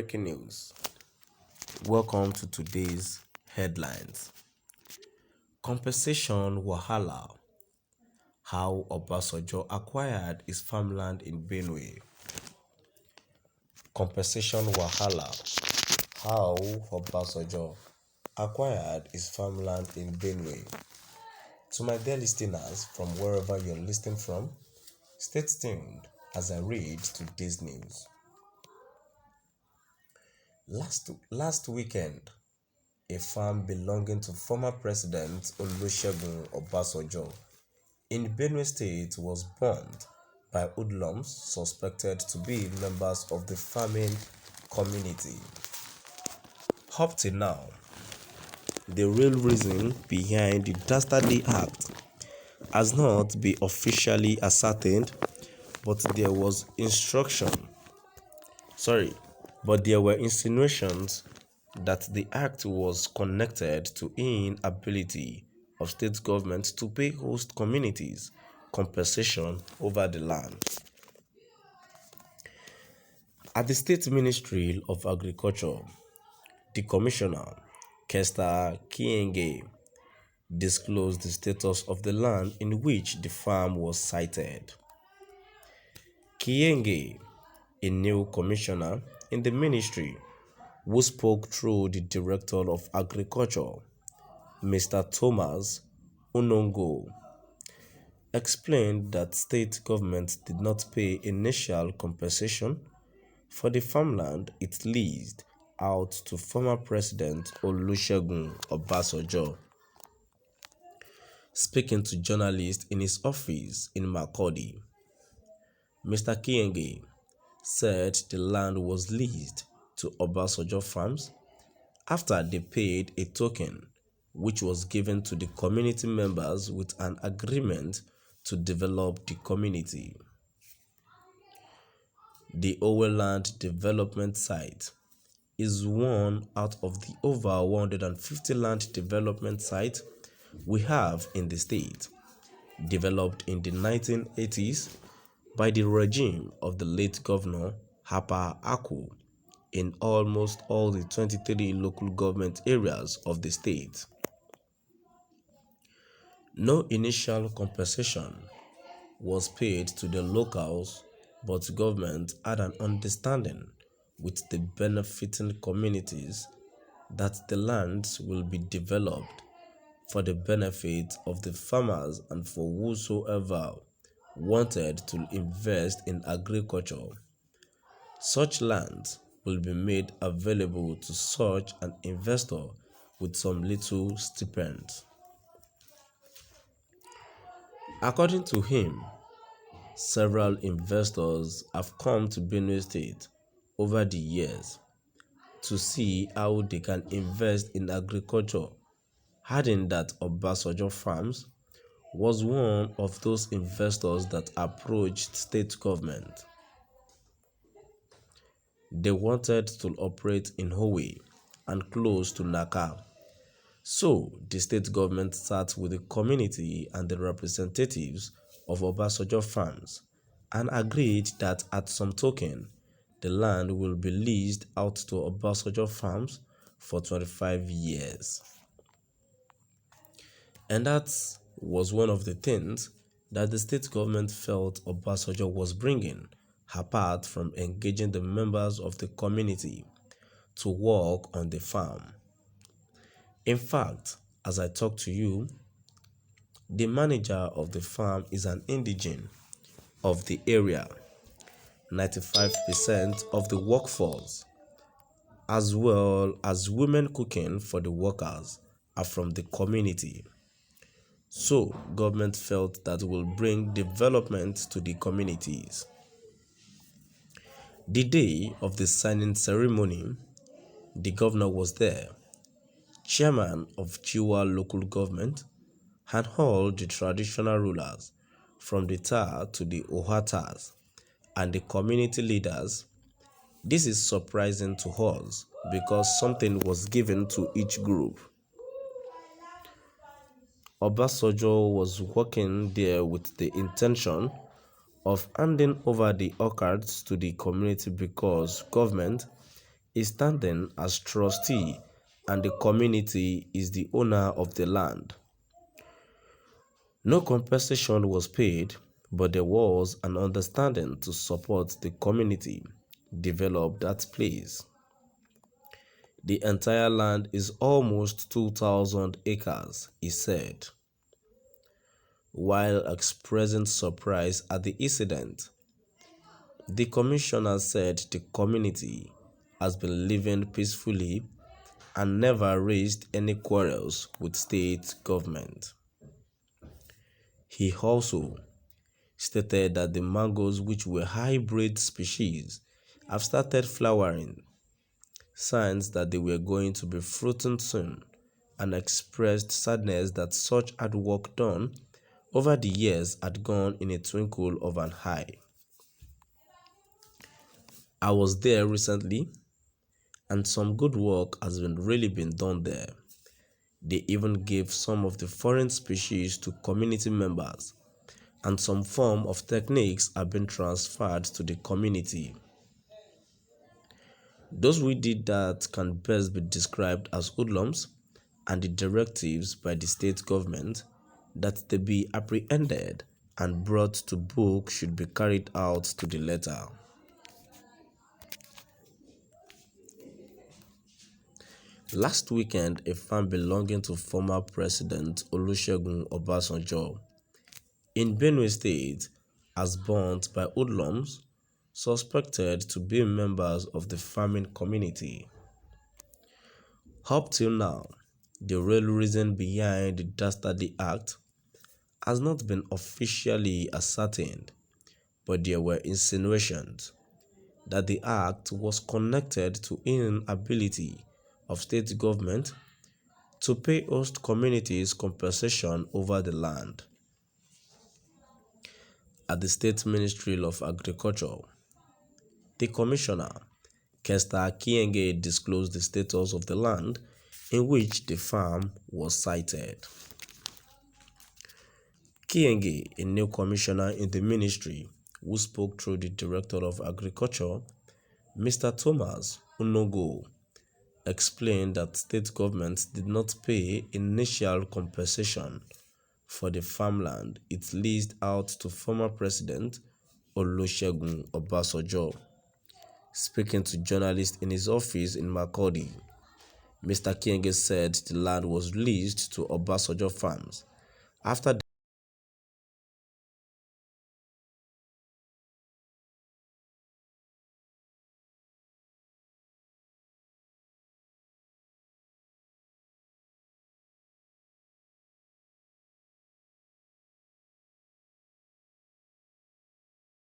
Breaking news. Welcome to today's headlines. Compensation Wahala. How Obasonjo acquired his farmland in Benue. Compensation Wahala. How Obasonjo acquired his farmland in Benue. To my dear listeners from wherever you're listening from, stay tuned as I read today's news. Last weekend, a farm belonging to former President Olusegun Obasonjo in Benue State was bombed by hoodlums suspected to be members of the farming community. Up till now, the real reason behind the dastardly act has not been officially ascertained, but there were insinuations that the act was connected to inability of state government to pay host communities compensation over the land. At the State Ministry of Agriculture, the Commissioner, Kester Kienge, disclosed the status of the land in which the farm was sited. Kienge, a new commissioner in the ministry, who spoke through the Director of Agriculture, Mr. Thomas Unongo, explained that state government did not pay initial compensation for the farmland it leased out to former President Olusegun Obasanjo. Speaking to journalists in his office in Makurdi, Mr. Kienge said the land was leased to Obasonjo farms after they paid a token which was given to the community members with an agreement to develop the community. The Oweland Development Site is one out of the over 150 land development sites we have in the state, developed in the 1980s by the regime of the late Governor Hapa Aku in almost all the 23 local government areas of the state. No initial compensation was paid to the locals, but government had an understanding with the benefiting communities that the lands will be developed for the benefit of the farmers and for whosoever wanted to invest in agriculture. Such lands will be made available to such an investor with some little stipend. According to him, several investors have come to Benue State over the years to see how they can invest in agriculture, adding that Obasonjo Farms was one of those investors that approached state government. They wanted to operate in Howe and close to Naka. So the state government sat with the community and the representatives of Obasonjo Farms and agreed that at some token, the land will be leased out to Obasonjo Farms for 25 years. And that was one of the things that the state government felt Obasonjo was bringing, apart from engaging the members of the community to work on the farm. In fact, as I talk to you, the manager of the farm is an indigene of the area. 95% of the workforce, as well as women cooking for the workers, are from the community. So, government felt that will bring development to the communities. The day of the signing ceremony, the governor was there, chairman of Chiwa local government, and all the traditional rulers from the Tar to the Ohatas and the community leaders. This is surprising to us because something was given to each group. Obasonjo was working there with the intention of handing over the orchards to the community because government is standing as trustee and the community is the owner of the land. No compensation was paid, but there was an understanding to support the community develop that place. The entire land is almost 2,000 acres, he said. While expressing surprise at the incident, the commissioner said the community has been living peacefully and never raised any quarrels with state government. He also stated that the mangoes, which were hybrid species, have started flowering, signs that they were going to be fruiting soon, and expressed sadness that such hard work done over the years had gone in a twinkle of an eye. I was there recently and some good work has really been done there. They even gave some of the foreign species to community members and some form of techniques have been transferred to the community. Those who did that can best be described as hoodlums, and the directives by the state government that they be apprehended and brought to book should be carried out to the letter. Last weekend, a farm belonging to former President Olusegun Obasonjo in Benue State was burnt by hoodlums suspected to be members of the farming community. Up till now, the real reason behind the dastardly act has not been officially ascertained, but there were insinuations that the act was connected to inability of state government to pay host communities compensation over the land. At the State Ministry of Agriculture, the Commissioner, Kester Kienge, disclosed the status of the land in which the farm was sited. Kienge, a new commissioner in the ministry, who spoke through the Director of Agriculture, Mr. Thomas Unogo, explained that state government did not pay initial compensation for the farmland it leased out to former President Olusegun Obasanjo. Speaking to journalists in his office in Makurdi, Mr. Kienge said the land was leased to Obasanjo farms after